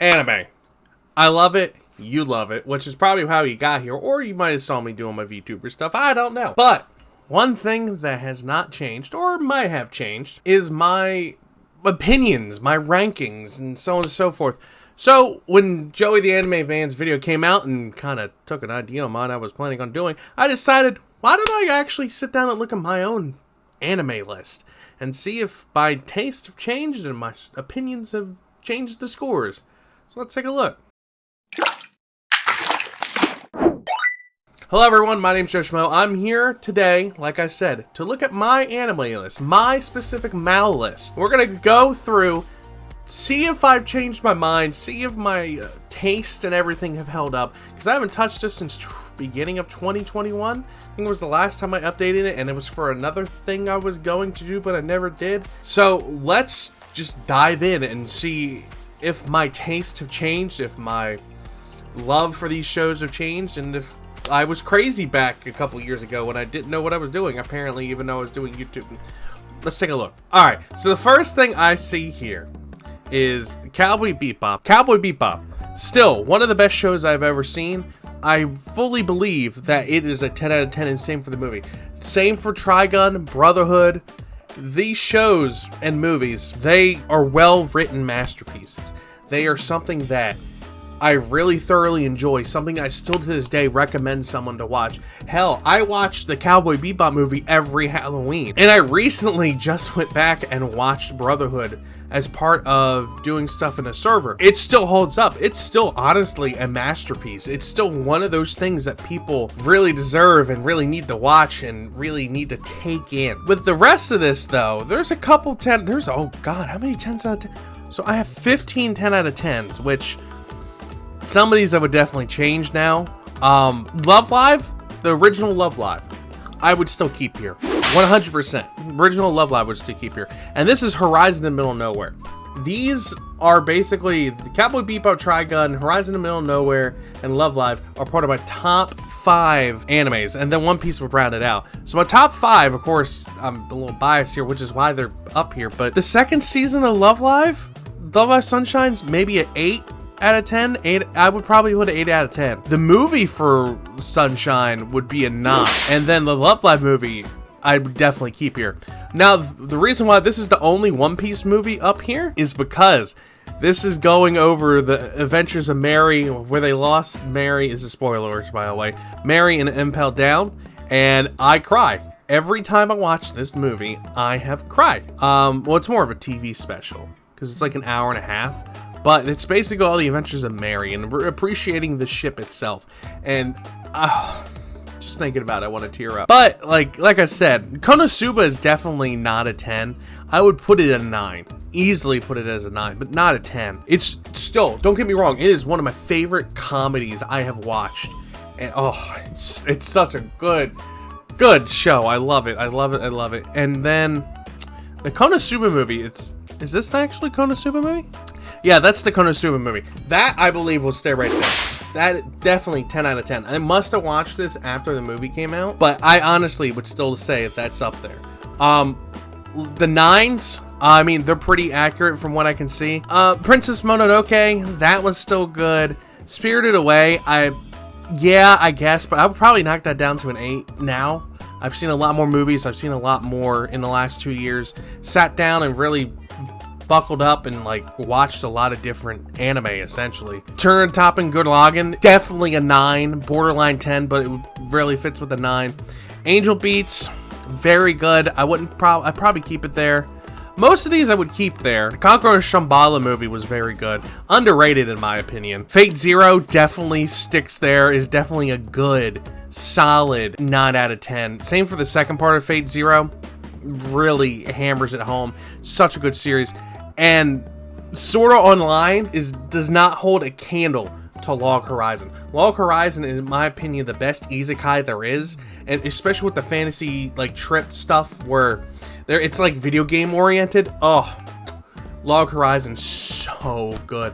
Anime. I love it. You love it, which is probably how you got here, or you might have saw me doing my VTuber stuff. I don't know. But one thing that has not changed, or might have changed, is my opinions, my rankings, and so on and so forth. So, when Joey the Anime Van's video came out and kind of took an idea of mine I was planning on doing, I decided, why don't I actually sit down and look at my own anime list and see if my tastes have changed and my opinions have changed the scores. So let's take a look. Hello everyone, my name's Joshmo. I'm here today, like I said, to look at my anime list, my specific Mal list. We're gonna go through, see if I've changed my mind, see if my taste and everything have held up, because I haven't touched this since beginning of 2021. I think it was the last time I updated it, and it was for another thing I was going to do, but I never did. So let's just dive in and see if my tastes have changed, if my love for these shows have changed, and if I was crazy back a couple years ago when I didn't know what I was doing, apparently, even though I was doing YouTube. Let's take a look. Alright, so the first thing I see here is Cowboy Bebop. Cowboy Bebop, still one of the best shows I've ever seen. I fully believe that it is a 10 out of 10, and same for the movie. Same for Trigun, Brotherhood. These shows and movies, they are well-written masterpieces. They are something that I really thoroughly enjoy, something I still to this day recommend someone to watch. Hell, I watched the Cowboy Bebop movie every Halloween, and I recently just went back and watched Brotherhood as part of doing stuff in a server. It still holds up. It's still honestly a masterpiece. It's still one of those things that people really deserve and really need to watch and really need to take in. With the rest of this though, there's a couple 10, oh god, how many 10s out of 10? So I have 15 10 out of 10s, which some of these I would definitely change now. Love Live, the original Love Live, I would still keep here. 100%. Original Love Live would still keep here. And this is Horizon in the Middle of Nowhere. These are basically the Cowboy Bebop, Trigun, Horizon in the Middle of Nowhere, and Love Live are part of my top 5 animes, and then One Piece would round it out. So my top 5, of course, I'm a little biased here, which is why they're up here, but the second season of Love Live Sunshine's maybe an 8 out of 10. I would probably put an 8 out of 10. The movie for Sunshine would be a 9, and then the Love Live movie I would definitely keep here. Now, the reason why this is the only One Piece movie up here is because this is going over the adventures of Mary, where they lost Mary. This is spoilers, by the way. Mary and Impel Down, and I cry. Every time I watch this movie, I have cried. Well, it's more of a TV special, because it's like an hour and a half. But it's basically all the adventures of Mary and appreciating the ship itself. And just thinking about it, I want to tear up. But like I said, Konosuba is definitely not a 10. I would put it at a 9. Easily put it as a 9, but not a 10. It's still, don't get me wrong, it is one of my favorite comedies I have watched. And it's such a good show. I love it. I love it. I love it. And then the Konosuba movie, is this actually Konosuba movie? Yeah, that's the Konosuba movie. That, I believe, will stay right there. That definitely 10 out of 10. I must have watched this after the movie came out, but I honestly would still say that's up there. The 9s, I mean, they're pretty accurate from what I can see. Princess Mononoke, that was still good. Spirited Away, I guess, but I would probably knock that down to an 8 now. I've seen a lot more movies. I've seen a lot more in the last 2 years. Sat down and really buckled up and like watched a lot of different anime, essentially. Turn Top and Good Lagann, definitely a 9, borderline 10, but it really fits with a 9. Angel Beats, very good. I'd probably keep it there. Most of these I would keep there. The Conqueror Shambhala movie was very good. Underrated in my opinion. Fate Zero definitely sticks there, is definitely a good, solid 9 out of 10. Same for the second part of Fate Zero. Really hammers it home. Such a good series. And Sword Art Online does not hold a candle to Log Horizon. Log Horizon is, in my opinion, the best isekai there is, and especially with the fantasy like trip stuff where it's like video game oriented. Oh, Log Horizon's so good.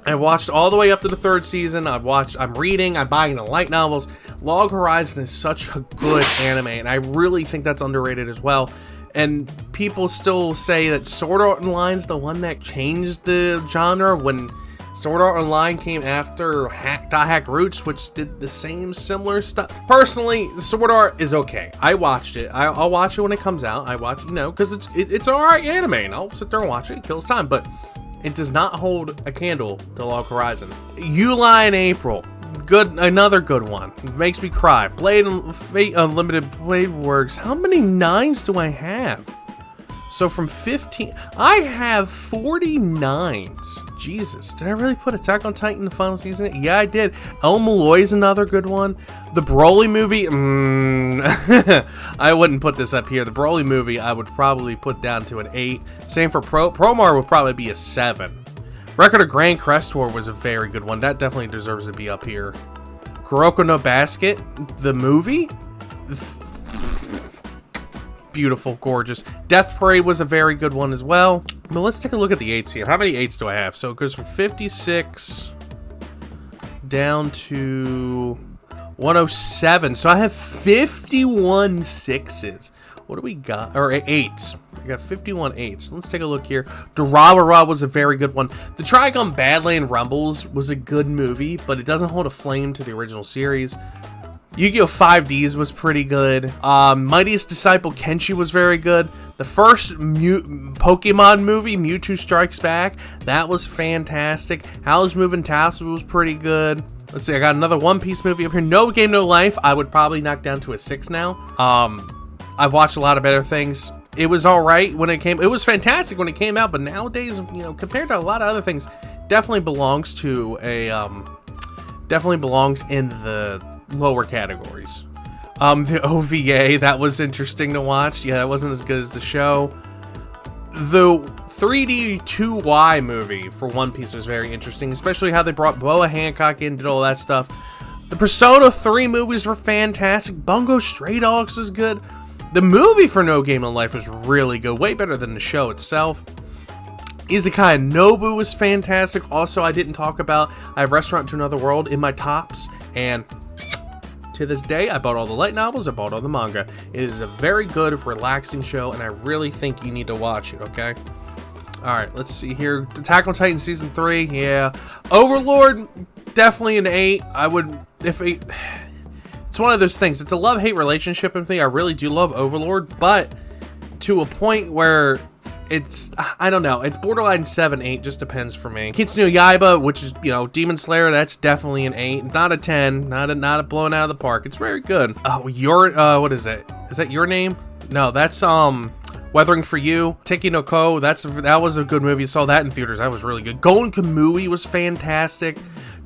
I watched all the way up to the 3rd season. I'm reading, I'm buying the light novels. Log Horizon is such a good anime, and I really think that's underrated as well. And people still say that Sword Art Online's the one that changed the genre, when Sword Art Online came after Hack Roots, which did the same similar stuff. Personally, Sword Art is okay. I watched it. I'll watch it when it comes out. I watch, because it's an alright anime, and I'll sit there and watch it. It kills time, but it does not hold a candle to Log Horizon. Yuli in April. Good, another good one. It makes me cry. Fate Unlimited Blade Works. How many 9s do I have? So from 15, I have 49s. Jesus, did I really put Attack on Titan in the final season? Yeah, I did. El Malloy's another good one. The Broly movie, I wouldn't put this up here. The Broly movie, I would probably put down to an 8. Same for Promar would probably be a 7. Record of Grand Crest War was a very good one. That definitely deserves to be up here. Kuroko no Basket, the movie, beautiful, gorgeous. Death Parade was a very good one as well. But let's take a look at the 8s here. How many 8s do I have? So it goes from 56 down to 107. So I have 51 6s. What do we got? Or 8s. I got 51 8s. Let's take a look here. Durarara was a very good one. The Trigun Badland Rumbles was a good movie, but it doesn't hold a flame to the original series. Yu-Gi-Oh! 5Ds was pretty good. Mightiest Disciple Kenshi was very good. The first Pokemon movie, Mewtwo Strikes Back, that was fantastic. Howl's Moving Tassel was pretty good. Let's see, I got another One Piece movie up here. No Game No Life, I would probably knock down to a 6 now. I've watched a lot of better things. It was alright when it came. It was fantastic when it came out, but nowadays, compared to a lot of other things, definitely belongs to a definitely belongs in the lower categories. The OVA, that was interesting to watch. Yeah, it wasn't as good as the show. The 3D 2Y movie for One Piece was very interesting, especially how they brought Boa Hancock in, did all that stuff. The Persona 3 movies were fantastic. Bungo Stray Dogs was good. The movie for No Game No Life was really good, way better than the show itself. Isekai Nobu was fantastic. Also, I didn't talk about, I have Restaurant to Another World in my tops, and to this day, I bought all the light novels, I bought all the manga. It is a very good, relaxing show, and I really think you need to watch it, okay? Alright, let's see here. Attack on Titan Season 3, yeah. Overlord, definitely an 8. I would, it's one of those things. It's a love-hate relationship with me. I really do love Overlord, but to a point where it's, I don't know, it's borderline 7, 8, just depends for me. Kimetsu no Yaiba, which is, Demon Slayer, that's definitely an 8, not a 10, not a blown out of the park. It's very good. Oh, what is it? Is that Your Name? No, that's, Weathering for You. Teki no Ko, that was a good movie. Saw that in theaters. That was really good. Gon Kamui was fantastic.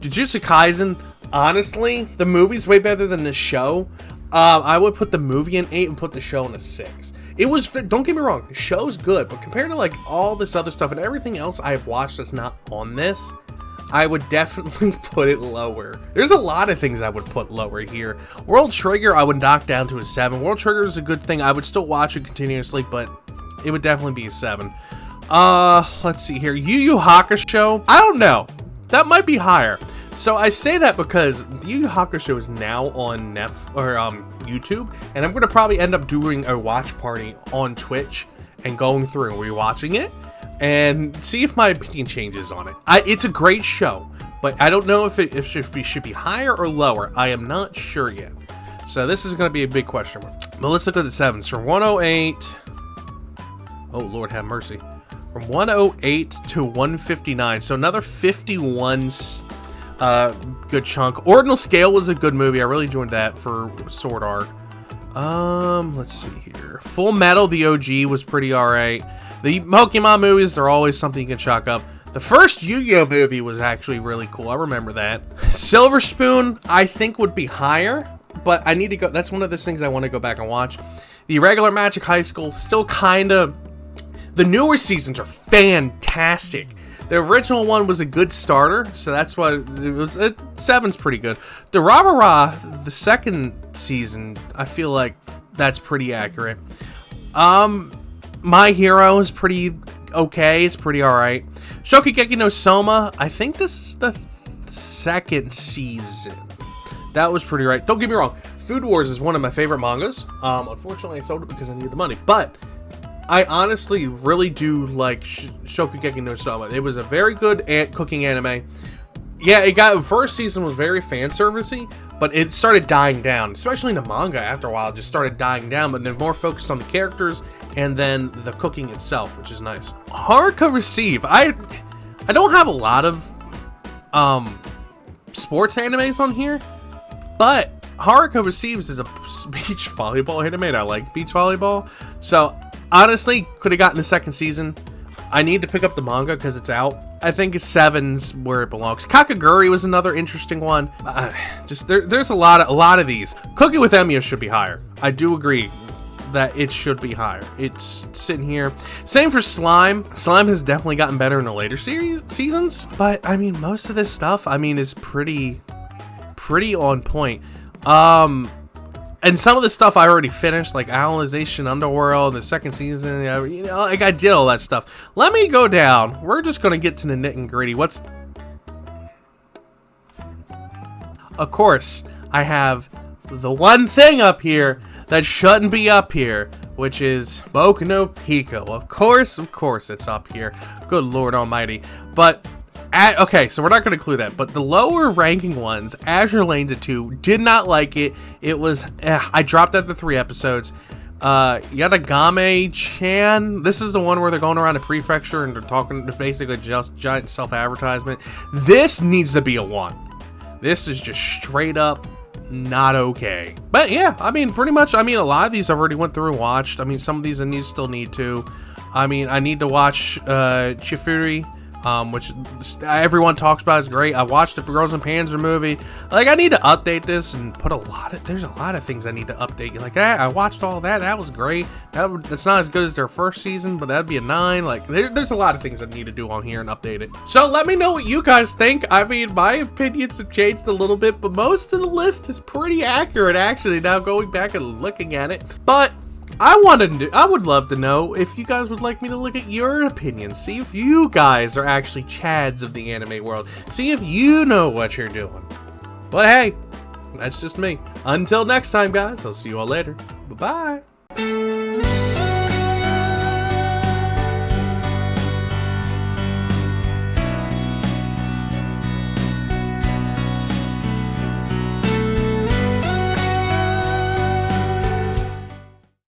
Jujutsu Kaisen, honestly, the movie's way better than the show. I would put the movie in 8 and put the show in a 6. It was, don't get me wrong, the show's good, but compared to like all this other stuff and everything else I've watched that's not on this, I would definitely put it lower. There's a lot of things I would put lower here. World Trigger, I would knock down to a 7. World Trigger is a good thing. I would still watch it continuously, but it would definitely be a 7. Let's see here. Yu Yu Hakusho, I don't know. That might be higher. So I say that because Yu Yu Hakusho is now on YouTube, and I'm going to probably end up doing a watch party on Twitch and going through and rewatching it and see if my opinion changes on it. It's a great show, but I don't know if it should be higher or lower. I am not sure yet. So this is going to be a big question mark. But let's look at the 7s. From 108, oh Lord have mercy, from 108 to 159. So another 51 good chunk. Ordinal Scale was a good movie. I really enjoyed that for Sword Art. Let's see here. Full Metal, the OG, was pretty alright. The Pokemon movies, they're always something you can chalk up. The first Yu-Gi-Oh movie was actually really cool. I remember that. Silver Spoon, I think would be higher, but I need to go. That's one of those things I want to go back and watch. The regular Magic High School, still kind of. The newer seasons are fantastic. The original one was a good starter, so that's why it was. 7's pretty good. The Durarara, the second season, I feel like that's pretty accurate. My Hero is pretty okay. It's pretty alright. Shokugeki no Soma, I think this is the second season. That was pretty right. Don't get me wrong. Food Wars is one of my favorite mangas. Unfortunately, I sold it because I needed the money. But I honestly really do like Shokugeki no Soma. It was a very good cooking anime. Yeah, first season was very fan servicey, but it started dying down, especially in the manga. After a while, it just started dying down, but they're more focused on the characters and then the cooking itself, which is nice. Haruka Receive. I don't have a lot of sports animes on here, but Haruka Receives is a beach volleyball anime, and I like beach volleyball. So honestly, could have gotten a second season. I need to pick up the manga because it's out. I think 7's where it belongs. Kakaguri was another interesting one. There's a lot of these. Cooking with Emiya should be higher. I do agree that it should be higher. It's sitting here. Same for Slime. Slime has definitely gotten better in the later seasons, but I mean, most of this stuff, I mean, is pretty on point. And some of the stuff I already finished, like Analyzation Underworld, the second season, you know, like I did all that stuff. Let me go down. We're just gonna get to the nit and gritty. Of course, I have the one thing up here that shouldn't be up here, which is Boku no Pico. Of course it's up here. Good Lord Almighty. But okay, so we're not going to include that, but the lower ranking ones, Azure Lane's at 2, did not like it. It was, I dropped after 3 episodes. Yatagame-chan, this is the one where they're going around the prefecture and they're talking, basically just giant self-advertisement. This needs to be a 1. This is just straight up not okay. But yeah, I mean, pretty much, I mean, a lot of these I've already went through and watched. I mean, some of these I still need to. I mean, I need to watch Chifuri, which everyone talks about is great. I watched the Girls in Panzer movie. Like, I need to update this and put there's a lot of things I need to update. Like, I watched all that. That was great. That's not as good as their first season, but that'd be a 9. Like, there's a lot of things I need to do on here and update it. So let me know what you guys think. I mean, my opinions have changed a little bit, but most of the list is pretty accurate, actually, now going back and looking at it. But I would love to know if you guys would like me to look at your opinions. See if you guys are actually Chads of the anime world. See if you know what you're doing. But hey, that's just me. Until next time, guys, I'll see you all later. Bye-bye.